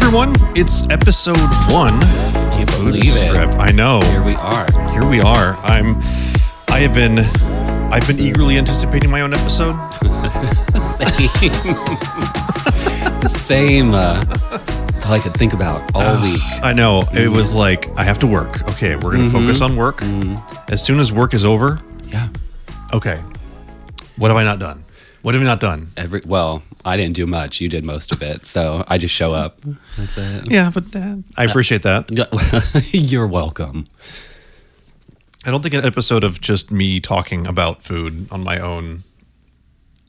everyone. It's episode 1. Can't believe FoodStrip. it. I know. Here we are. I've been eagerly anticipating my own episode. Same. That's all I could think about all week. I know. It was like, I have to work. Okay, we're going to focus on work. As soon as work is over. Yeah. Okay. What have I not done? What have we not done? Well, I didn't do much. You did most of it. So I just show up. That's it. Yeah, but I appreciate that. You're welcome. I don't think an episode of just me talking about food on my own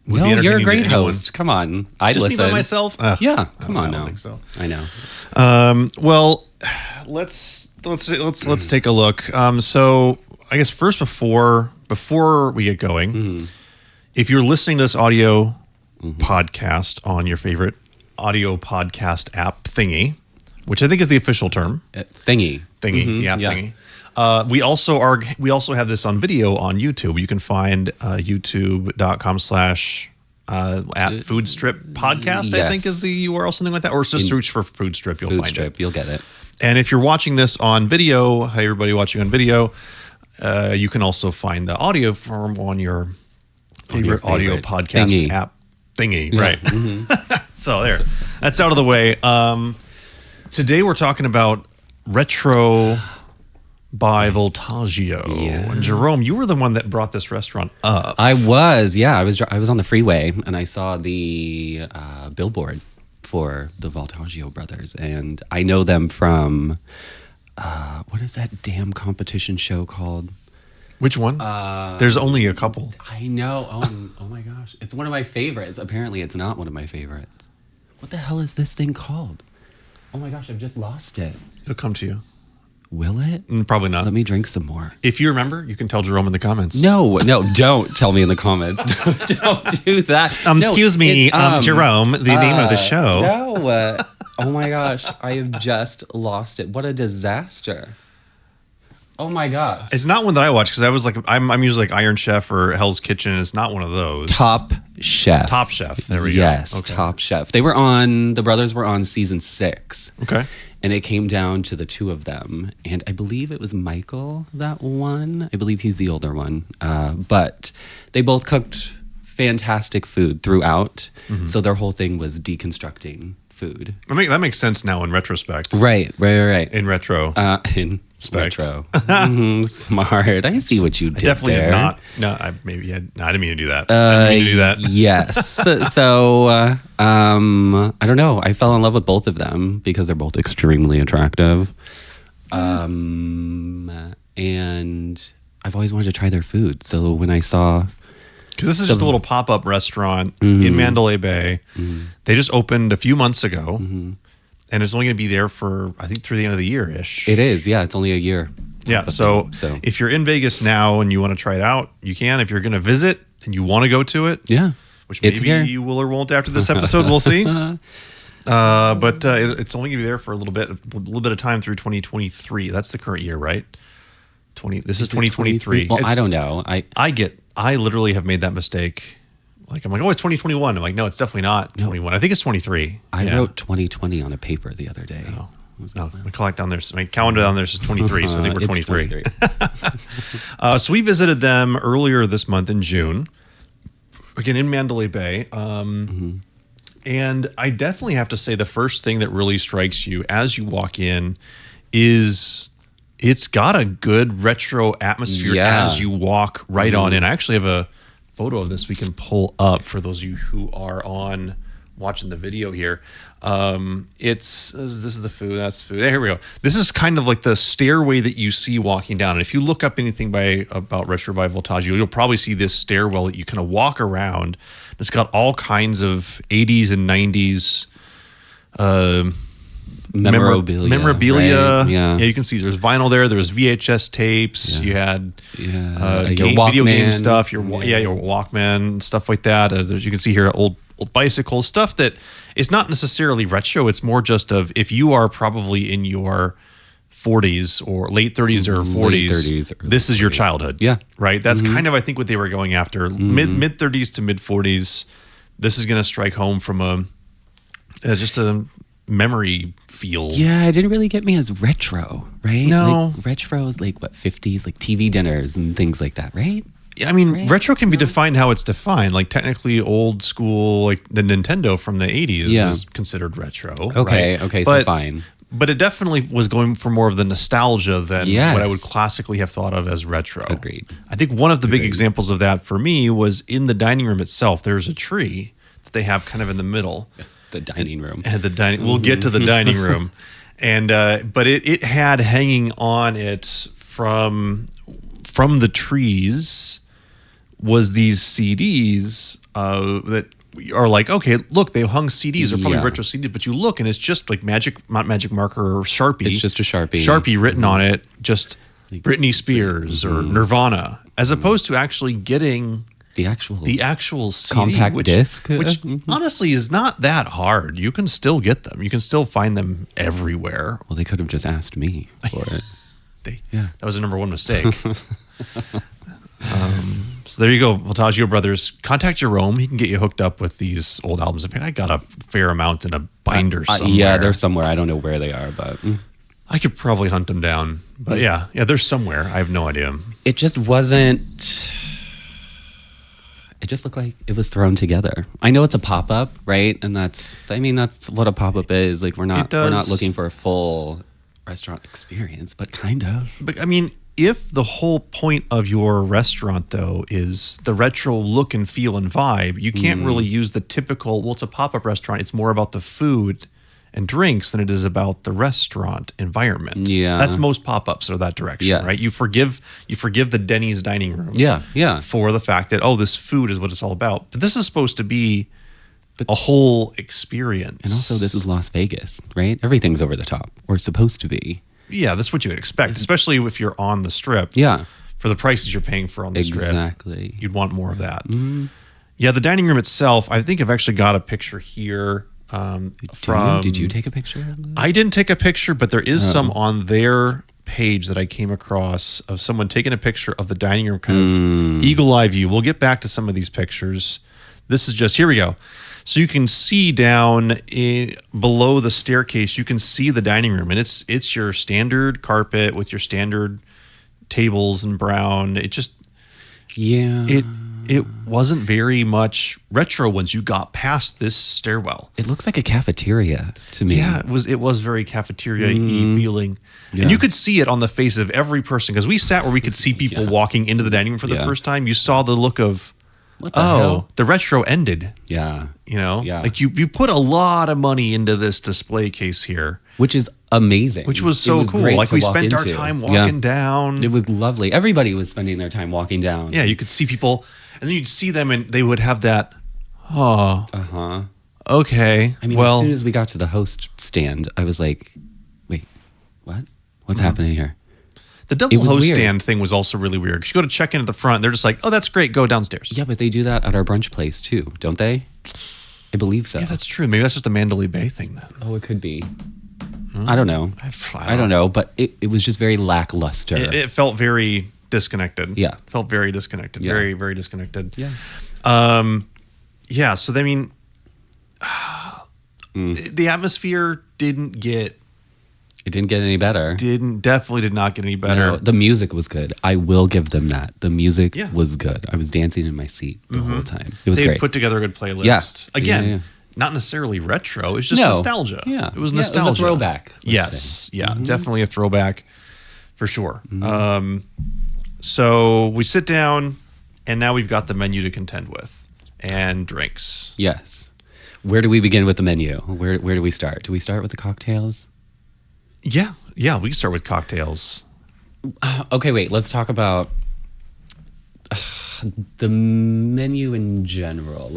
would No, be entertaining you're a to great anyone. host. Come on. I'd Just listen. me by myself? Ugh, Yeah. Come on I don't now. think so. I know. Well, let's take a look. So I guess first before we get going, if you're listening to this audio podcast on your favorite audio podcast app thingy, which I think is the official term, Thingy. the app thingy. We also have this on video on YouTube. You can find youtube.com/ at FoodStrip Podcast, I think is the URL, something like that. Or just search for FoodStrip, you'll find it. You'll get it. And if you're watching this on video, hey, everybody watching on video, you can also find the audio form on your favorite audio podcast app thingy. Yeah. Right. So there, that's out of the way. Today we're talking about Retro by Voltaggio. Yeah. And Jerome, you were the one that brought this restaurant up. I was on the freeway and I saw the billboard for the Voltaggio brothers, and I know them from what is that damn competition show called? Which one? There's only a couple. I know. Oh my gosh, it's one of my favorites. Apparently, it's not one of my favorites. What the hell is this thing called? Oh my gosh, I've just lost it. It'll come to you. Will it? Probably not. Let me drink some more. If you remember, you can tell Jerome in the comments. No, don't tell me in the comments. Don't do that. Excuse me, Jerome, the name of the show. No. Oh my gosh, I have just lost it. What a disaster. Oh my gosh. It's not one that I watch because I was like, I'm usually like Iron Chef or Hell's Kitchen. It's not one of those. Top Chef. Top Chef. There we go. Yes, Okay. Top Chef. The brothers were on season 6. Okay. And it came down to the two of them. And I believe it was Michael that won. I believe he's the older one. But they both cooked fantastic food throughout. So their whole thing was deconstructing food. That makes sense now in retrospect. Right. In retro. In Specs. retro. Smart. I see what you did Definitely there. did not. No, I didn't mean to do that. I didn't mean to do that. Yes. So, I don't know. I fell in love with both of them because they're both extremely attractive. And I've always wanted to try their food. So when I saw... Because this is just a little pop-up restaurant in Mandalay Bay. They just opened a few months ago. And it's only going to be there for, I think, through the end of the year-ish. It is. Yeah, it's only a year. Yeah, so if you're in Vegas now and you want to try it out, you can. If you're going to visit and you want to go to it, yeah, which maybe you will or won't after this episode, we'll see. But it's only going to be there for a little bit of time through 2023. That's the current year, right? This is 2023. Well, I don't know. I literally have made that mistake. Like, I'm like, oh, it's 2021. I'm like, no, it's definitely not 21. I think it's 23. I wrote 2020 on a paper the other day. Oh. No, my calendar down there says 23, so I think we're 23. So we visited them earlier this month in June, again in Mandalay Bay. And I definitely have to say the first thing that really strikes you as you walk in is it's got a good retro atmosphere as you walk right on in. I actually have a photo of this we can pull up for those of you who are watching the video here. This is the food, that's food. Here we go. This is kind of like the stairway that you see walking down. And if you look up anything about Retro by Voltaggio, you'll probably see this stairwell that you kind of walk around. It's got all kinds of 80s and 90s memorabilia. Right? Yeah, you can see there's vinyl there. There's VHS tapes. You had video game stuff. Your Walkman, stuff like that. As you can see here, old bicycles, stuff that is not necessarily retro. It's more just of if you are probably in your 40s or late 30s or 40s, this is your childhood. Yeah, right. That's kind of I think what they were going after. Mid 30s to mid 40s. This is going to strike home from just a memory feel. Yeah, it didn't really get me as retro, right? No. Like, retro is like, what, 50s, like TV dinners and things like that, right? I mean, Right? retro can be defined how it's defined. Like technically old school, like the Nintendo from the 80s was considered retro. Okay, right? okay, so fine. But it definitely was going for more of the nostalgia than Yes. what I would classically have thought of as retro. Agreed. I think one of the big examples of that for me was in the dining room itself. There's a tree that they have kind of in the middle. The dining room. And the dining, we'll get to the dining room, and but it had hanging on it from the trees was these CDs that are like, okay, look, they hung CDs. They're probably retro CDs, but you look and it's just like not magic marker or Sharpie. It's just a Sharpie. Sharpie written on it, just Britney Spears or Nirvana, as opposed to actually getting The actual CD, compact disc, which honestly is not that hard. You can still get them. You can still find them everywhere. Well, they could have just asked me for it. That was a number one mistake. So there you go, Voltaggio Brothers. Contact Jerome. He can get you hooked up with these old albums. In fact, I got a fair amount in a binder somewhere. Yeah, they're somewhere. I don't know where they are, but I could probably hunt them down. But yeah, they're somewhere. I have no idea. it just wasn't. It just looked like it was thrown together. I know it's a pop-up, right? And that's what a pop-up is. Like we're not looking for a full restaurant experience, but kind of. But I mean, if the whole point of your restaurant though is the retro look and feel and vibe, you can't really use the typical, well, it's a pop-up restaurant. It's more about the food and drinks than it is about the restaurant environment. Yeah. That's most pop-ups are that direction, Yes. right? You forgive the Denny's dining room. Yeah. For the fact that, this food is what it's all about. But this is supposed to be a whole experience. And also, this is Las Vegas, right? Everything's over the top, or supposed to be. Yeah, that's what you would expect, especially if you're on the strip. Yeah. For the prices you're paying for on the strip. Exactly. You'd want more of that. Yeah, the dining room itself, I think I've actually got a picture here. Did you take a picture of this? I didn't take a picture, but there is some on their page that I came across of someone taking a picture of the dining room, kind of eagle eye view. We'll get back to some of these pictures. This is just, here we go. So you can see down below the staircase, you can see the dining room, and it's your standard carpet with your standard tables and brown. It just, it wasn't very much retro once you got past this stairwell. It looks like a cafeteria to me. Yeah, it was very cafeteria-y feeling. Yeah. And you could see it on the face of every person, because we sat where we could see people walking into the dining room for the first time. You saw the look of, What the hell? the retro ended. Yeah. You know? Yeah. Like you put a lot of money into this display case here. Which is amazing. Which was so cool. great Like to we walk spent our into. time walking down. It was lovely. Everybody was spending their time walking down. Yeah, you could see people, and then you'd see them, and they would have that, okay. I mean, as soon as we got to the host stand, I was like, wait, what? What's happening here? The double was host weird. stand thing was also really weird. 'Cause you go to check in at the front, they're just like, "Oh, that's great. Go downstairs." Yeah, but they do that at our brunch place too, don't they? I believe so. Yeah, that's true. Maybe that's just a Mandalay Bay thing then. Oh, it could be. I don't know. I don't know, but it was just very lackluster. It felt very disconnected. Yeah. Felt very disconnected. Yeah. Very, very disconnected. Yeah. Yeah. So, I mean, the atmosphere didn't get It didn't get any better. definitely did not get any better. No, the music was good. I will give them that. The music Yeah. was good. I was dancing in my seat the whole time. It was They great. put together a good playlist. Yeah. Again, Yeah. not necessarily retro. It's just No. nostalgia. Yeah. It was Yeah, it was a nostalgia. throwback, let's Yes. say. Yeah. Definitely a throwback for sure. So we sit down, and now we've got the menu to contend with and drinks. Yes. Where do we begin with the menu? Where do we start? Do we start with the cocktails? Yeah. Yeah. We can start with cocktails. Okay, wait. Let's talk about the menu in general.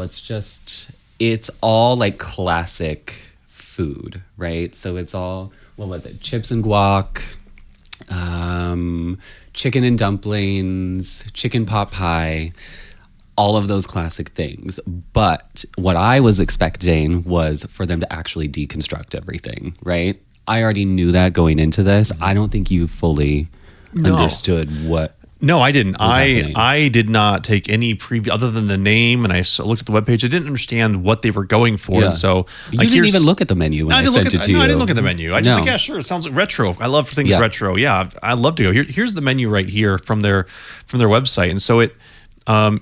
It's all like classic food, right? So it's all, what was it? Chips and guac, chicken and dumplings, chicken pot pie, all of those classic things. But what I was expecting was for them to actually deconstruct everything, right? I already knew that going into this. I don't think you fully understood what No, I didn't. happening? I did not take any preview other than the name, and I looked at the webpage. I didn't understand what they were going for, and so you didn't even look at the menu when I sent it to you. No, I didn't look at the menu. I just like, yeah, sure, it sounds like retro. I love things retro. Yeah, I love to go. Here's the menu right here from their website, and so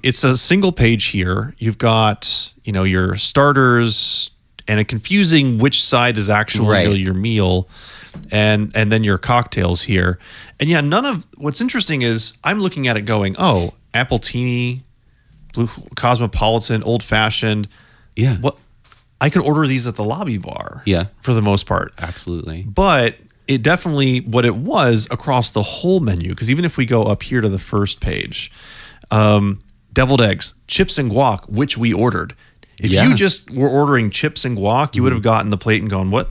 it's a single page here. You've got your starters and a confusing which side is actually your meal, and then your cocktails here. And yeah, none of what's interesting is I'm looking at it going, oh, Appletini, Blue Cosmopolitan, Old Fashioned. Yeah. What I could order these at the lobby bar. Yeah. For the most part. Absolutely. But it definitely what it was across the whole menu, because even if we go up here to the first page, deviled eggs, chips and guac, which we ordered. If you just were ordering chips and guac, you would have gotten the plate and gone, what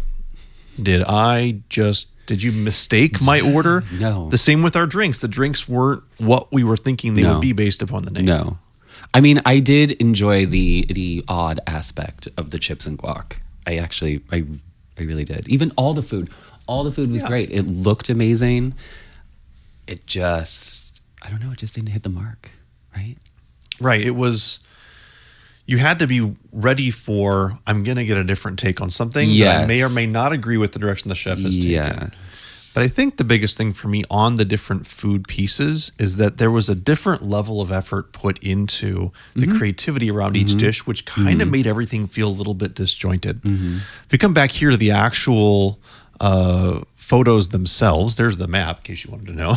did you mistake my order? No. The same with our drinks. The drinks weren't what we were thinking they would be based upon the name. No. I mean, I did enjoy the odd aspect of the chips and guac. I really did. Even all the food was great. It looked amazing. It just, I don't know, it just didn't hit the mark, right? Right. It was, you had to be ready for, I'm going to get a different take on something that I may or may not agree with the direction the chef is taking. Yeah. But I think the biggest thing for me on the different food pieces is that there was a different level of effort put into the creativity around each dish, which kind of made everything feel a little bit disjointed. If we come back here to the actual photos themselves, there's the map in case you wanted to know.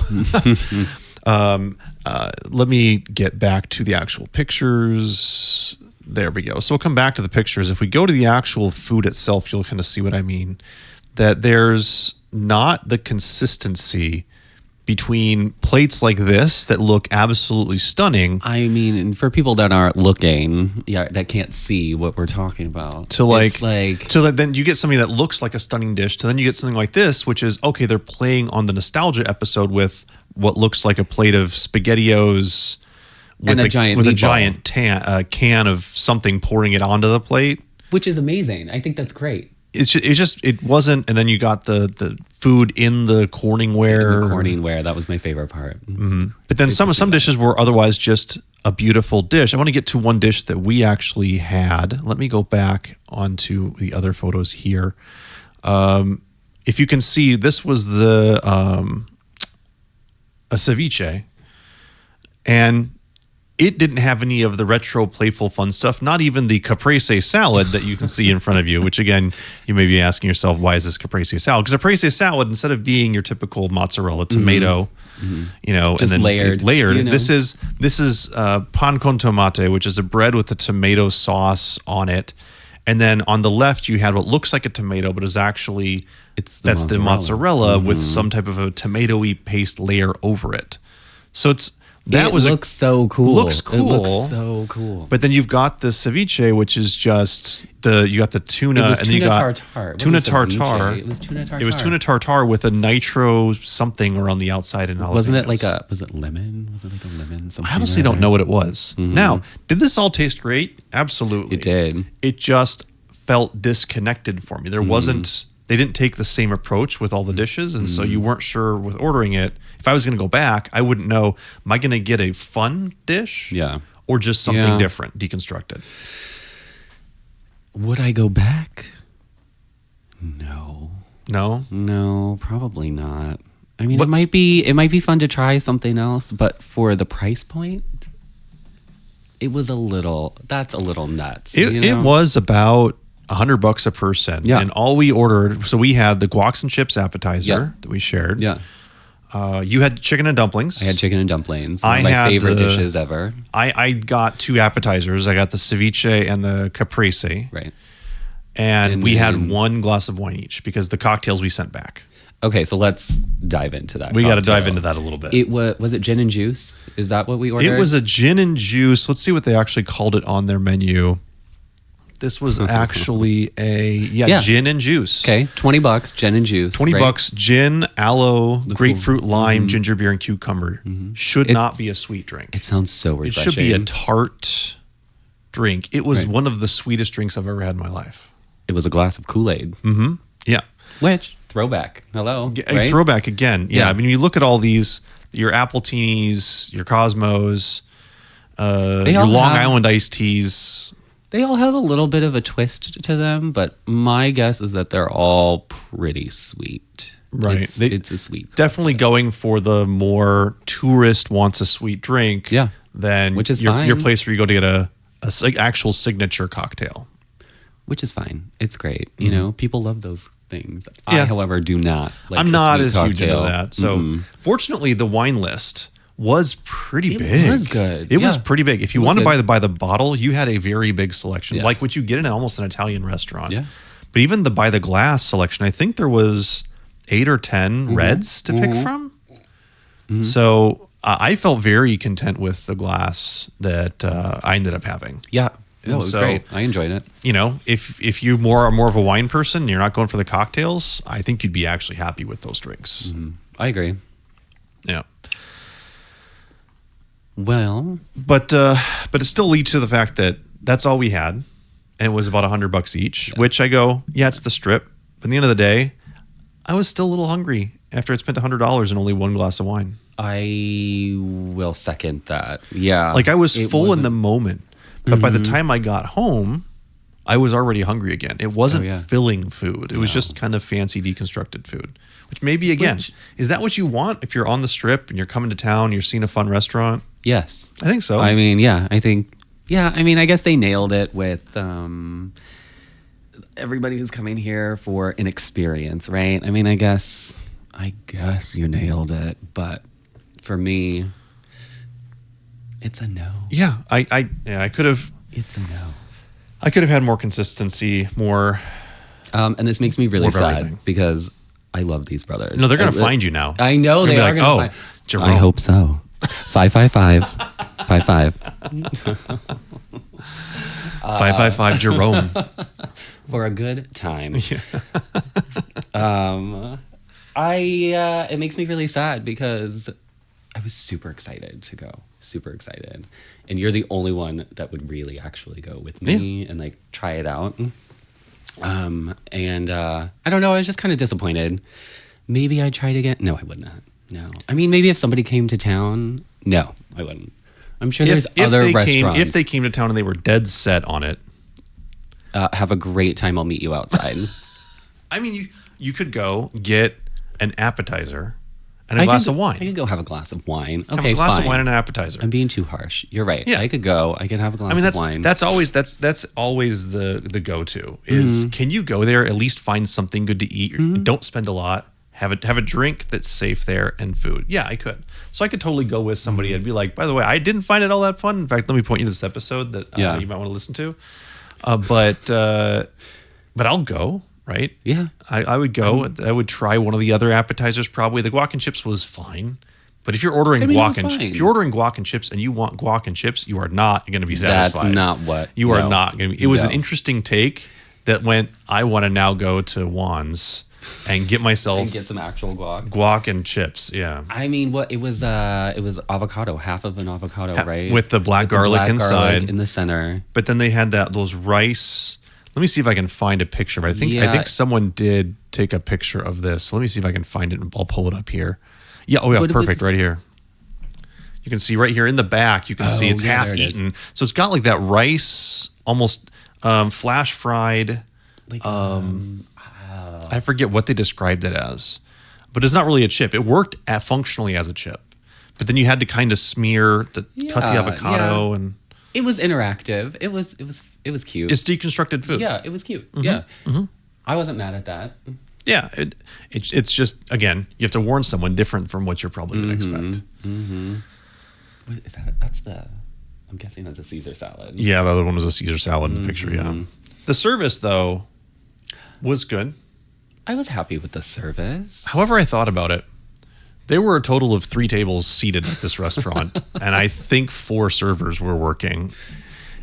Let me get back to the actual pictures. There we go. So we'll come back to the pictures. If we go to the actual food itself, you'll kind of see what I mean. That there's not the consistency between plates like this that look absolutely stunning. I mean, and for people that aren't looking, that can't see what we're talking about. Then you get something that looks like a stunning dish. To then you get something like this, which is, okay, they're playing on the nostalgia episode with what looks like a plate of SpaghettiOs with a giant can of something, pouring it onto the plate. Which is amazing. I think that's great. It wasn't, and then you got the food in the Corningware. That was my favorite part. Mm-hmm. But then some dishes were otherwise just a beautiful dish. I want to get to one dish that we actually had. Let me go back onto the other photos here. If you can see, this was a ceviche, and it didn't have any of the retro, playful, fun stuff, not even the caprese salad that you can see in front of you, which again, you may be asking yourself, why is this caprese salad? Because a caprese salad, instead of being your typical mozzarella, tomato, just and then layered. This is pan con tomate, which is a bread with a tomato sauce on it. And then on the left, you had what looks like a tomato, but is actually, that's the mozzarella with some type of a tomatoey paste layer over it. So it looks so cool. Looks cool. It looks so cool. But then you've got the ceviche, which is just you got the tuna, and then you got tuna tartare. It was tuna tartare. It was tuna tartare with a nitro something around the outside and jalapenos. Wasn't it was it lemon? Was it like a lemon? I honestly don't know what it was. Now, did this all taste great? Absolutely. It did. It just felt disconnected for me. There wasn't. They didn't take the same approach with all the dishes, and so you weren't sure with ordering it. If I was going to go back, I wouldn't know, am I going to get a fun dish? Yeah. Or just something different, deconstructed? Would I go back? No. No? No, probably not. I mean, it might be fun to try something else, but for the price point, that's a little nuts. It was about $100 a person. Yeah. And all we ordered, so we had the guacs and chips appetizer that we shared. Yeah. You had chicken and dumplings. I had chicken and dumplings. One of my favorite dishes ever. I got two appetizers. I got the ceviche and the caprese. Right. And we had one glass of wine each because the cocktails we sent back. Okay, so let's dive into that. We got to dive into that a little bit. Was it gin and juice? Is that what we ordered? It was a gin and juice. Let's see what they actually called it on their menu. This was actually gin and juice. Okay, $20, gin and juice. $20, gin, aloe, grapefruit, lime, ginger beer, and cucumber. Should not be a sweet drink. It sounds so refreshing. It should be a tart drink. It was one of the sweetest drinks I've ever had in my life. It was a glass of Kool-Aid. Yeah. Which, throwback. Hello. Throwback again. Yeah. I mean, you look at all these your Appletinis, your Cosmos, your all Long have- Island iced teas. They all have a little bit of a twist to them, but my guess is that they're all pretty sweet. Right. It's a sweet. Definitely going for the more tourist wants a sweet drink. Yeah. Than Which is your fine. place where you go to get a actual signature cocktail. Which is fine. It's great. You know, people love those things. Yeah. I, however, do not. Like I'm a not sweet as huge into cocktail. that. So fortunately, the wine list was pretty big. It was good. It was Yeah. pretty big. If you It was wanted to good. buy the bottle, you had a very big selection, Yes. like what you get in almost an Italian restaurant. Yeah. But even the by the glass selection, I think there was 8 or 10 reds to pick from. So I felt very content with the glass that I ended up having. Yeah. No, it And was so- great. I enjoyed it. You know, if you are more of a wine person, you're not going for the cocktails, I think you'd be actually happy with those drinks. I agree. Yeah. Well, But it still leads to the fact that that's all we had, and it was about $100 each. Which I go, yeah, it's the Strip. But at the end of the day, I was still a little hungry after I'd spent $100 and only one glass of wine. I will second that. Yeah. Like I was It full in wasn't- the moment, but by the time I got home, I was already hungry again. It wasn't yeah. filling food. It was just kind of fancy deconstructed food. Which maybe again, is that what you want if you're on the Strip and you're coming to town, you're seeing a fun restaurant? Yes. I think so. I mean, yeah, I think, yeah, I mean, I guess they nailed it with everybody who's coming here for an experience, right? I mean, I guess you nailed it, but for me, it's a no. Yeah, I could have It's a no. I could have had more consistency, more. And this makes me really More of sad everything. because I love these brothers. No, they're gonna find you now. I know They're they gonna are be going like, to "Oh, find. Jerome." I hope so. 555 55 555 Jerome. for a good time. It makes me really sad because I was super excited to go, super excited, and you're the only one that would really actually go with me and like try it out. And I don't know, I was just kind of disappointed. Maybe I'd try it again. No, I would not. No, I mean maybe if somebody came to town. No, I wouldn't. I'm sure there's other restaurants. If they came to town and they were dead set on it, have a great time. I'll meet you outside. I mean, you could go get an appetizer and a glass of wine. I could go have a glass of wine. Have Okay, a glass fine. of wine and an appetizer. I'm being too harsh. You're right. Yeah. I could go. I could have a glass I mean, of wine. that's always the go-to is can you go there, at least find something good to eat, don't spend a lot, have a drink that's safe there, and food. Yeah, I could. So I could totally go with somebody and be like, by the way, I didn't find it all that fun. In fact, let me point you to this episode that you might want to listen to. But I'll go, right? Yeah. I would go. I would try one of the other appetizers. Probably the guac and chips was fine. But if you're ordering I mean, it guac was and fine. if you're ordering guac and chips and you want guac and chips, you are not going to be satisfied. That's not what You are not going to be. It was an No. interesting take that went, I want to now go to Juan's and get myself And get some actual guac. guac and chips. Yeah. I mean, what it was avocado, half of an avocado, right? With the black garlic black inside. garlic in the center. But then they had those rice. Let me see if I can find a picture. But I think someone did take a picture of this. Let me see if I can find it. I'll pull it up here. Yeah. Oh yeah. But it Perfect. was- Right here. You can see right here in the back. You can see it's yeah, half there it is. eaten. So it's got like that rice, almost flash fried. Like, I forget what they described it as, but it's not really a chip. It worked functionally as a chip, but then you had to kind of cut the Yeah, avocado, yeah. and it was interactive. It was cute. it's deconstructed food. Yeah, it was cute. Yeah. I wasn't mad at that. Yeah, it's just, again, you have to warn someone different from what you're probably going to expect. What is that? That's I'm guessing that's a Caesar salad. Yeah, the other one was a Caesar salad in the picture. Yeah, the service though was good. I was happy with the service. However, I thought about it. There were a total of 3 tables seated at this restaurant, and I think 4 servers were working.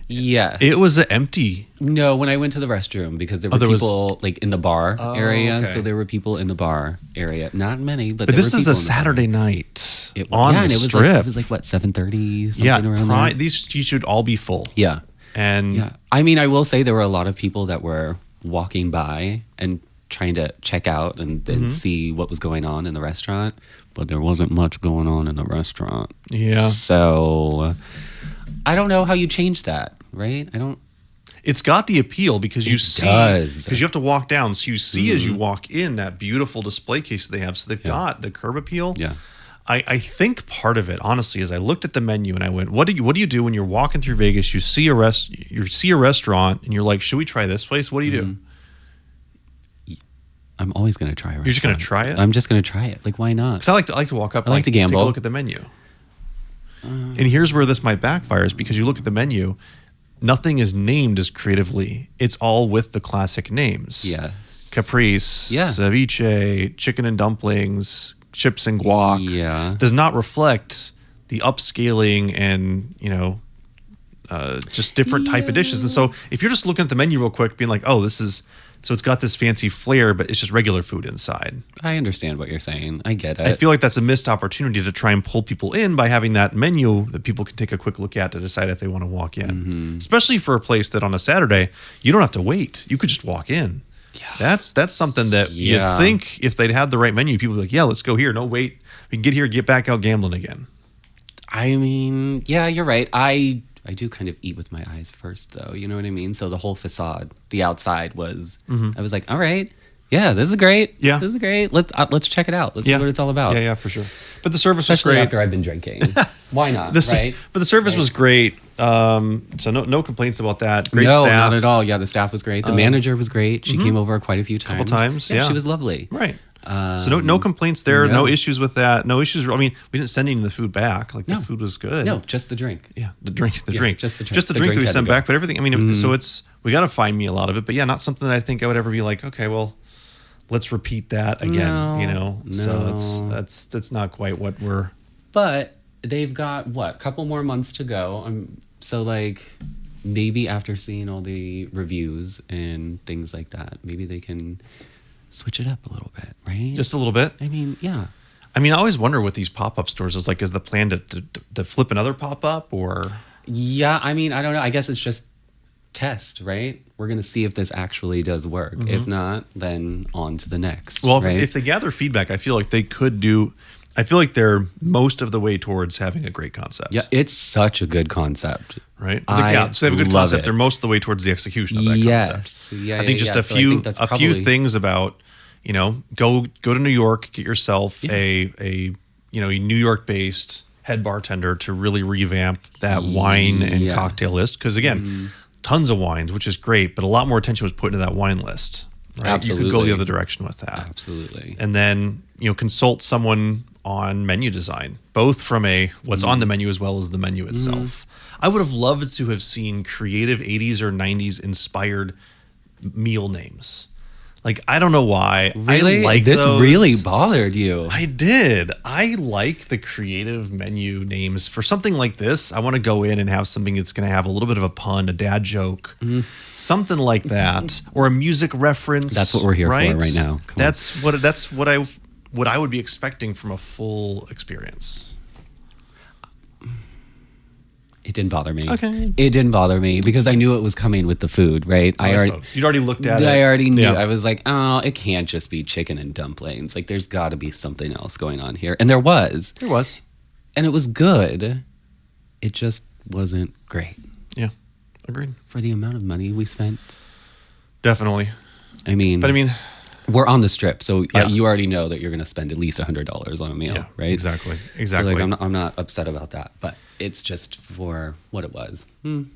Yes. It was empty. No, when I went to the restroom, because there were there was- people like in the bar area, okay. so there were people in the bar area. Not many, but But there this were is people a in the bar. Saturday night It, on yeah, the and it was strip. like it was like what 7:30 something Yeah, around there. these should all be full. Yeah, And yeah. I mean, I will say there were a lot of people that were walking by and trying to check out and see what was going on in the restaurant. but there wasn't much going on in the restaurant. Yeah. So I don't know how you change that, right? It's got the appeal because you does. because you have to walk down. So you see as you walk in that beautiful display case that they have. So they've got the curb appeal. Yeah. I think part of it, honestly, is I looked at the menu and I went, what do you do when you're walking through Vegas? You see a restaurant and you're like, should we try this place? What do you do? I'm always going to try a restaurant. You're just going to try it? I'm just going to try it. Like, why not? Because I like to walk up. I like to gamble. Take a look at the menu. And here's where this might backfire is because you look at the menu, nothing is named as creatively. It's all with the classic names. Yes. Caprice, ceviche, chicken and dumplings, chips and guac. Yeah. Does not reflect the upscaling and, just different type of dishes. And so if you're just looking at the menu real quick, being like, oh, so it's got this fancy flair, but it's just regular food inside. I understand what you're saying. I get it. I feel like that's a missed opportunity to try and pull people in by having that menu that people can take a quick look at to decide if they want to walk in. Mm-hmm. Especially for a place that on a Saturday, you don't have to wait. You could just walk in. Yeah. That's something that you think if they'd had the right menu, people would be like, yeah, let's go here. No, wait. We can get here, get back out gambling again. I mean, yeah, you're right. I do kind of eat with my eyes first, though. You know what I mean? So the whole facade, the outside was, I was like, all right, yeah, this is great. Yeah. This is great. Let's check it out. Let's see what it's all about. Yeah, for sure. But the service Especially was great. after I've been drinking. Why not, right? But the service was great. So no complaints about that. Great no, staff. Not at all. Yeah, the staff was great. The manager was great. She came over quite a few times. Couple times, yeah. She was lovely. Right. So no complaints there. No issues with that. No issues. I mean, we didn't send any of the food back. Like the food was good. No, just the drink. Yeah, the drink. Just the drink. Just the drink that we sent back. But everything. I mean, so we got a fine meal out of it. But yeah, not something that I think I would ever be like, okay, well, let's repeat that again. No. So that's not quite what we're. But they've got a couple more months to go. So like maybe after seeing all the reviews and things like that, maybe they can switch it up a little bit, right? Just a little bit. I mean, yeah. I mean, I always wonder with these pop-up stores is the plan to flip another pop-up or? Yeah, I mean, I don't know. I guess it's just test, right? We're going to see if this actually does work. Mm-hmm. If not, then on to the next. Well, right? if they gather feedback, I feel like they could do. I feel like they're most of the way towards having a great concept. Yeah, it's such a good concept. Right? So they have a good concept. They're most of the way towards the exexecution of that concept. Yeah, I think just a few things about, go to New York, get yourself a New York-based head bartender to really revamp that wine and cocktail list. Because again, tons of wines, which is great, but a lot more attention was put into that wine list. Right? Absolutely. You could go the other direction with that. Absolutely. And then, consult someone on menu design, both from what's on the menu as well as the menu itself. I would have loved to have seen creative 80s or 90s inspired meal names. Like, I don't know why. Really? I like this those. Really bothered you. I did. I like the creative menu names. For something like this, I want to go in and have something that's going to have a little bit of a pun, a dad joke, something like that, or a music reference. That's what we're here for right now. That's what I would be expecting from a full experience. It didn't bother me. Okay. It didn't bother me because I knew it was coming with the food, right? You'd already looked at it. I already knew. Yeah. I was like, oh, it can't just be chicken and dumplings. Like, there's got to be something else going on here. And there was. There was. And it was good. It just wasn't great. Yeah. Agreed. For the amount of money we spent. Definitely. I mean, we're on the strip, so you already know that you're going to spend at least $100 on a meal, right? Exactly. So like, I'm not upset about that, but it's just for what it was. It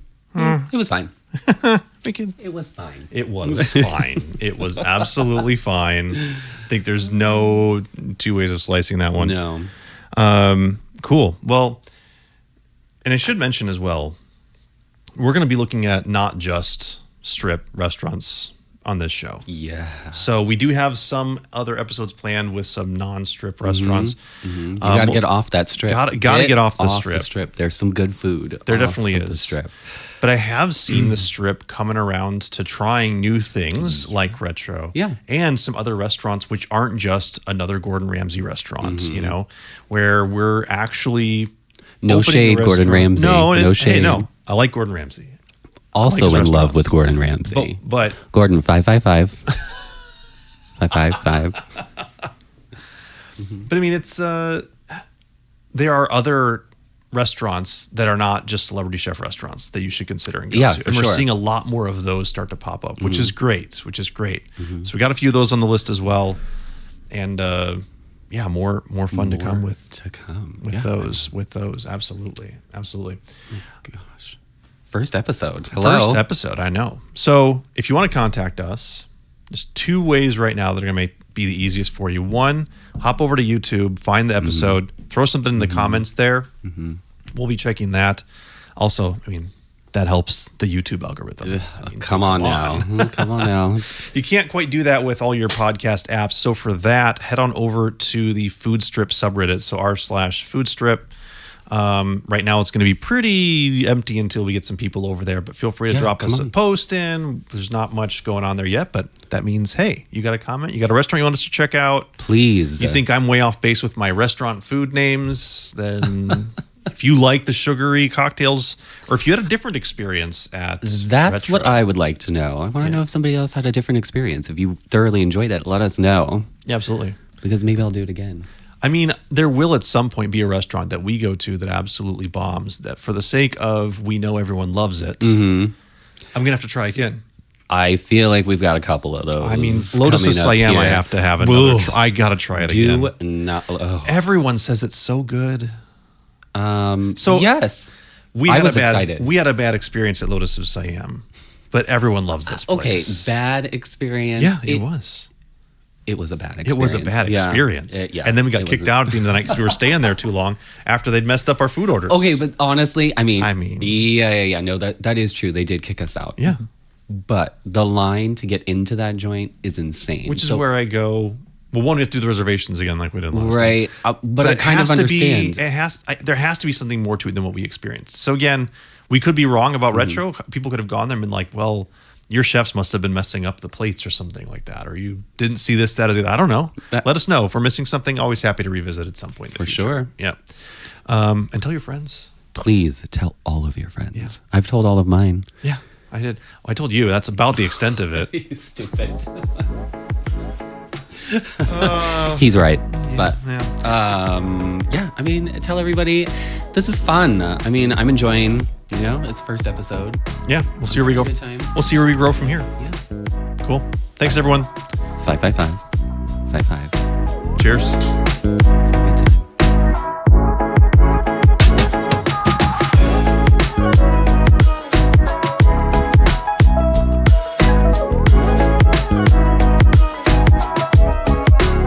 was fine. It was fine. It was fine. It was absolutely fine. I think there's no two ways of slicing that one. No. Cool. Well, and I should mention as well, we're going to be looking at not just strip restaurants on this show. Yeah. So we do have some other episodes planned with some non-strip restaurants. You got to get off that strip. Got to get off the strip. There's some good food. There definitely is. The strip. But I have seen the strip coming around to trying new things like retro. Yeah. And some other restaurants which aren't just another Gordon Ramsay restaurant, where we're actually no shade, Gordon Ramsay. No shade. Hey, no. I like Gordon Ramsay. Also in love with Gordon Ramsay. But Gordon 555. 555. But I mean, it's there are other restaurants that are not just celebrity chef restaurants that you should consider and go to. And we're seeing a lot more of those start to pop up, which is great, So we got a few of those on the list as well. And more fun to come with those. Absolutely. Oh gosh. First episode. Hello. First episode, I know. So if you want to contact us, there's 2 ways right now that are going to be the easiest for you. One, hop over to YouTube, find the episode, throw something in the comments there. We'll be checking that. Also, I mean, that helps the YouTube algorithm. Come on now. You can't quite do that with all your podcast apps. So for that, head on over to the FoodStrip subreddit. So r/FoodStrip. Right now it's going to be pretty empty until we get some people over there, but feel free to drop us a post in. There's not much going on there yet, but that means, hey, you got a comment? You got a restaurant you want us to check out? Please. You think I'm way off base with my restaurant food names? Then if you like the sugary cocktails, or if you had a different experience at That's what I would like to know. I want to know if somebody else had a different experience. If you thoroughly enjoyed it, let us know. Yeah, absolutely. Because maybe I'll do it again. I mean, there will at some point be a restaurant that we go to that absolutely bombs, that for the sake of we know everyone loves it, I'm going to have to try again. I feel like we've got a couple of those. I mean, Lotus of Siam, I have to have another I got to try it again. Everyone says it's so good. Yes. We had a bad experience at Lotus of Siam, but everyone loves this place. Okay, bad experience. Yeah, it was. It was a bad experience. It was a bad experience. And then we got kicked out at the end of the night because we were staying there too long after they'd messed up our food orders. Okay, but honestly, I mean. Yeah. No, that is true. They did kick us out. Yeah. But the line to get into that joint is insane. Which is where I go. Well, one, we have to do the reservations again like we did last time. Right. But I kind of understand. There has to be something more to it than what we experienced. So again, we could be wrong about retro. People could have gone there and been like, well, your chefs must have been messing up the plates or something like that, or you didn't see this, that, or the other. I don't know. Let us know if we're missing something. Always happy to revisit at some point. For sure. Yeah. And tell your friends. Please tell all of your friends. Yeah. I've told all of mine. Yeah, I did. I told you. That's about the extent of it. You stupid. He's right. But I mean, tell everybody this is fun. I mean, I'm enjoying, it's first episode. Yeah, we'll see where we go. We'll see where we grow from here. Yeah. Cool. Thanks everyone. 555. 55. Cheers.